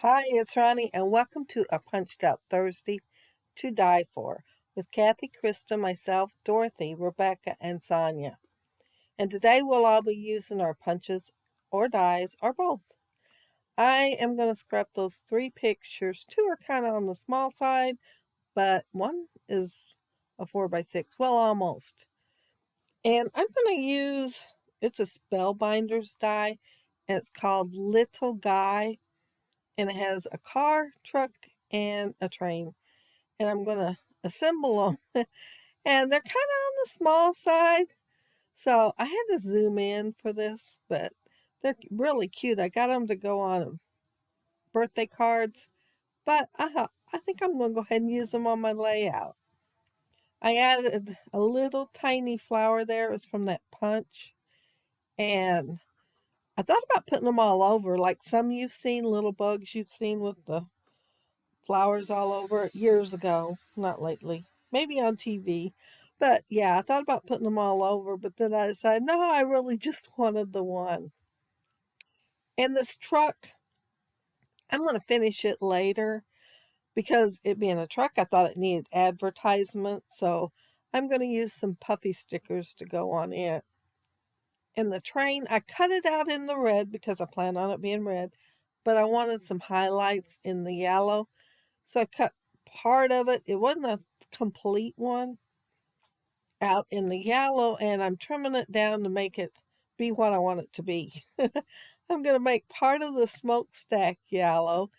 Hi, it's Roni, and welcome to a Punched Out Thursday to Die For with Kathy, Krista, myself, Dorothy, Rebecca, and Sonia. And today we'll all be using our punches or dies or both. I am going to scrap those three pictures. Two are kind of on the small side, but one is a 4x6, well, almost. And I'm going to use, it's a Spellbinders die, and it's called Little Guy, and it has a car, truck, and a train. And I'm going to assemble them. And they're kind of on the small side. So I had to zoom in for this, but they're really cute. I got them to go on birthday cards, but I think I'm going to go ahead and use them on my layout. I added a little tiny flower there. It was from that punch. And I thought about putting them all over, like some you've seen, little bugs you've seen with the flowers all over it years ago, not lately, maybe on TV. But yeah, I thought about putting them all over, but then I decided, no, I really just wanted the one. And this truck, I'm going to finish it later because it being a truck, I thought it needed advertisement. So I'm going to use some puffy stickers to go on it. And the train, I cut it out in the red because I plan on it being red, but I wanted some highlights in the yellow. So I cut part of it. It wasn't a complete one out in the yellow, and I'm trimming it down to make it be what I want it to be. I'm going to make part of the smokestack yellow,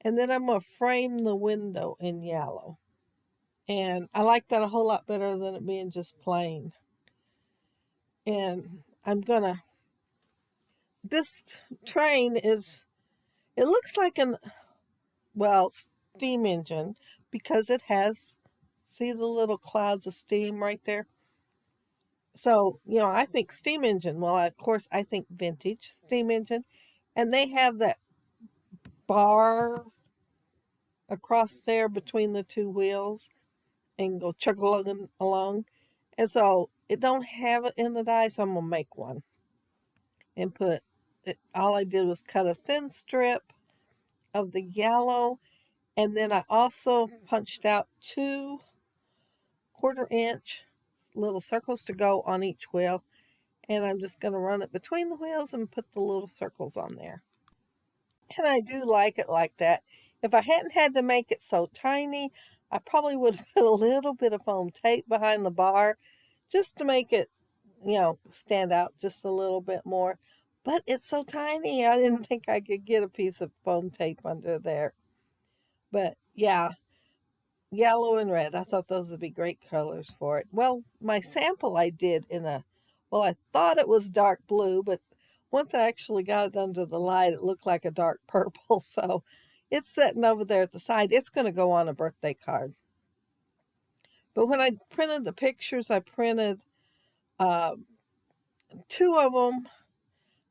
and then I'm going to frame the window in yellow. And I like that a whole lot better than it being just plain. And I'm going to, this train is, it looks like steam engine because it has, see the little clouds of steam right there? So, I think steam engine. Well, of course, I think vintage steam engine. And they have that bar across there between the two wheels and go chugging along. And so it don't have it in the die, so I'm going to make one. And put it, all I did was cut a thin strip of the yellow. And then I also punched out 2 1/4 inch little circles to go on each wheel. And I'm just going to run it between the wheels and put the little circles on there. And I do like it like that. If I hadn't had to make it so tiny, I probably would have put a little bit of foam tape behind the bar just to make it, stand out just a little bit more. But it's so tiny, I didn't think I could get a piece of foam tape under there. But yeah, yellow and red. I thought those would be great colors for it. Well, my sample I did I thought it was dark blue, but once I actually got it under the light, it looked like a dark purple. So it's sitting over there at the side. It's going to go on a birthday card. But when I printed the pictures, I printed 2 of them.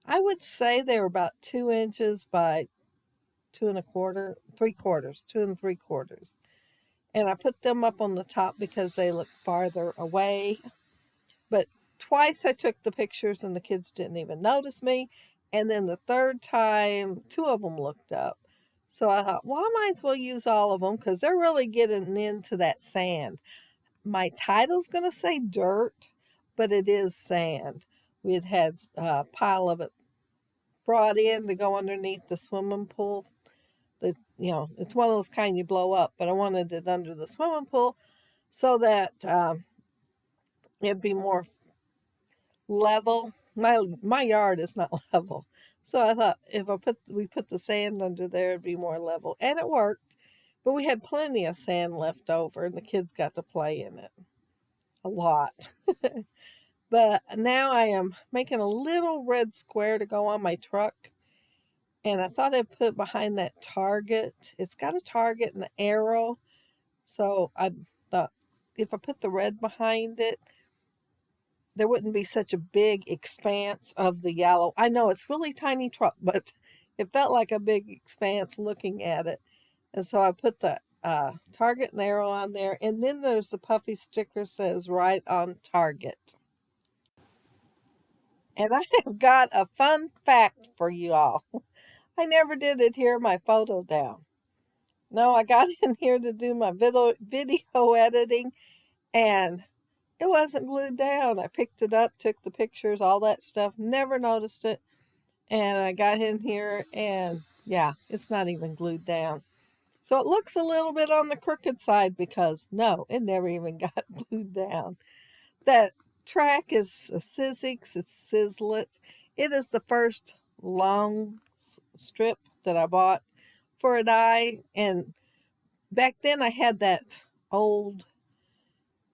I would say they were about 2 inches by 2 1/4, 3/4, 2 3/4. And I put them up on the top because they look farther away. But twice I took the pictures and the kids didn't even notice me. And then the third time, 2 of them looked up. So I thought, well, I might as well use all of them because they're really getting into that sand. My title's going to say dirt, but it is sand. We had a pile of it brought in to go underneath the swimming pool. It's one of those kind you blow up, but I wanted it under the swimming pool so that it'd be more level. My yard is not level, so I thought if we put the sand under there, it'd be more level, and it worked. But we had plenty of sand left over, and the kids got to play in it a lot. But now I am making a little red square to go on my truck, and I thought I'd put behind that target. It's got a target and an arrow, so I thought if I put the red behind it, there wouldn't be such a big expanse of the yellow. I know it's really tiny truck, but it felt like a big expanse looking at it. And so I put the target and arrow on there. And then there's the puffy sticker says right on target. And I have got a fun fact for you all. I never did adhere my photo down. No, I got in here to do my video editing, and it wasn't glued down. I picked it up, took the pictures, all that stuff, never noticed it. And I got in here, and yeah, it's not even glued down. So it looks a little bit on the crooked side because no, it never even got glued down. That track is a Sizzix, it's Sizzlet. It is the first long strip that I bought for a die, and back then I had that old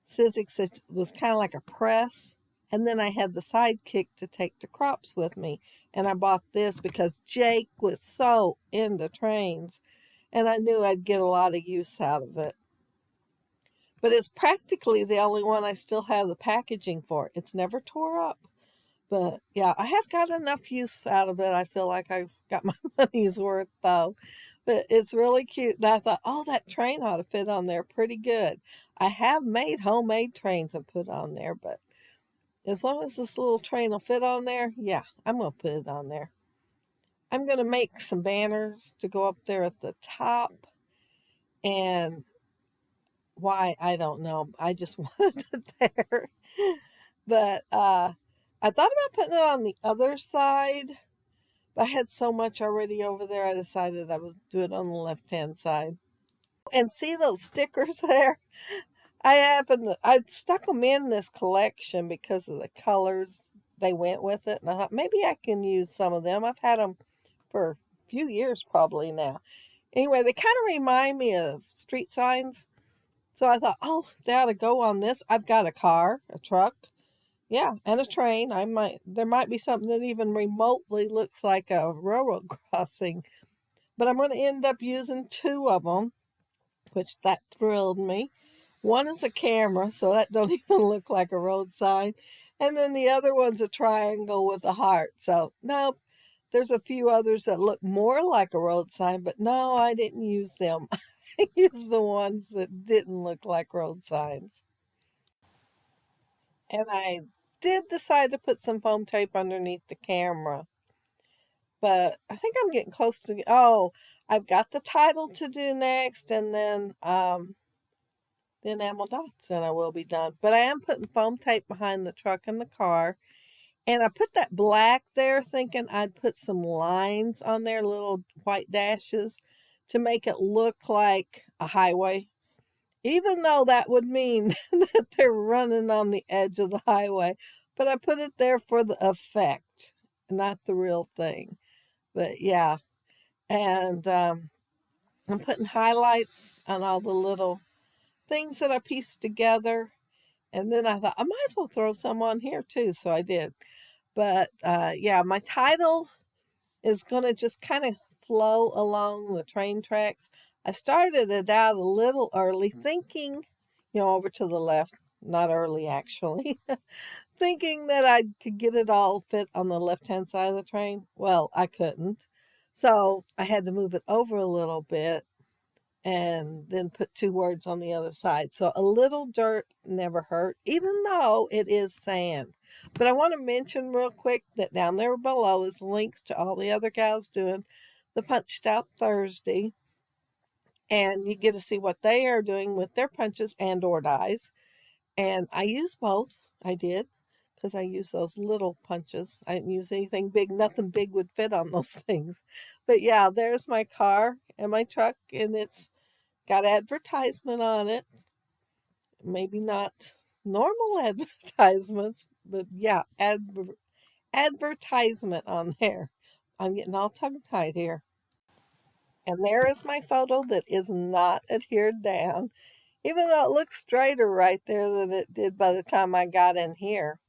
Sizzix that was kind of like a press, and then I had the Sidekick to take to crops with me, and I bought this because Jake was so into trains, and I knew I'd get a lot of use out of it. But it's practically the only one I still have the packaging for. It's never tore up. But yeah, I have got enough use out of it. I feel like I've got my money's worth though. But it's really cute. And I thought, oh, that train ought to fit on there pretty good. I have made homemade trains and put on there, but as long as this little train will fit on there, yeah, I'm going to put it on there. I'm going to make some banners to go up there at the top. And why, I don't know. I just wanted it there. But I thought about putting it on the other side, but I had so much already over there, I decided I would do it on the left-hand side. And see those stickers there? I stuck them in this collection because of the colors they went with it. And I thought maybe I can use some of them. I've had them for a few years probably now. Anyway, they kind of remind me of street signs. So I thought, oh, they ought to go on this. I've got a car, a truck, yeah, and a train. There might be something that even remotely looks like a railroad crossing. But I'm going to end up using two of them, which that thrilled me. One is a camera, so that don't even look like a road sign. And then the other one's a triangle with a heart. So, nope. There's a few others that look more like a road sign, but no, I didn't use them. I used the ones that didn't look like road signs. And I did decide to put some foam tape underneath the camera. But I think I'm getting close to, oh, I've got the title to do next, and then the enamel dots, and I will be done. But I am putting foam tape behind the truck and the car. And I put that black there thinking I'd put some lines on there, little white dashes, to make it look like a highway. Even though that would mean that they're running on the edge of the highway. But I put it there for the effect, not the real thing. But yeah, and I'm putting highlights on all the little things that I pieced together. And then I thought, I might as well throw some on here too. So I did. But yeah, my title is going to just kind of flow along the train tracks. I started it out a little early, thinking, over to the left, not early actually, thinking that I could get it all fit on the left-hand side of the train. Well, I couldn't. So I had to move it over a little bit and then put two words on the other side. So a little dirt never hurt, even though it is sand. But I want to mention real quick that down there below is links to all the other gals doing the Punched Out Thursday. And you get to see what they are doing with their punches and or dies. And I use both. I did. Because I use those little punches. I didn't use anything big. Nothing big would fit on those things. But yeah, there's my car and my truck. And it's got advertisement on it. Maybe not normal advertisements, but yeah, advertisement on there. I'm getting all tongue-tied here. And there is my photo that is not adhered down, even though it looks straighter right there than it did by the time I got in here.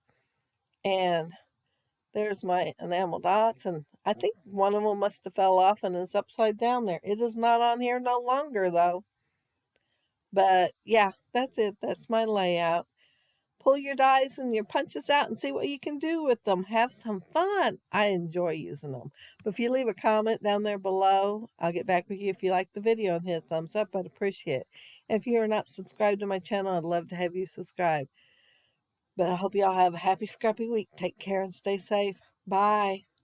And there's my enamel dots, and I think one of them must have fell off and is upside down there. It is not on here no longer, though. But yeah, that's it. That's my layout. Pull your dies and your punches out and see what you can do with them. Have some fun. I enjoy using them. But if you leave a comment down there below, I'll get back with you. If you like the video and hit a thumbs up, I'd appreciate it. And if you are not subscribed to my channel, I'd love to have you subscribe. But I hope y'all have a happy, scrappy week. Take care and stay safe. Bye.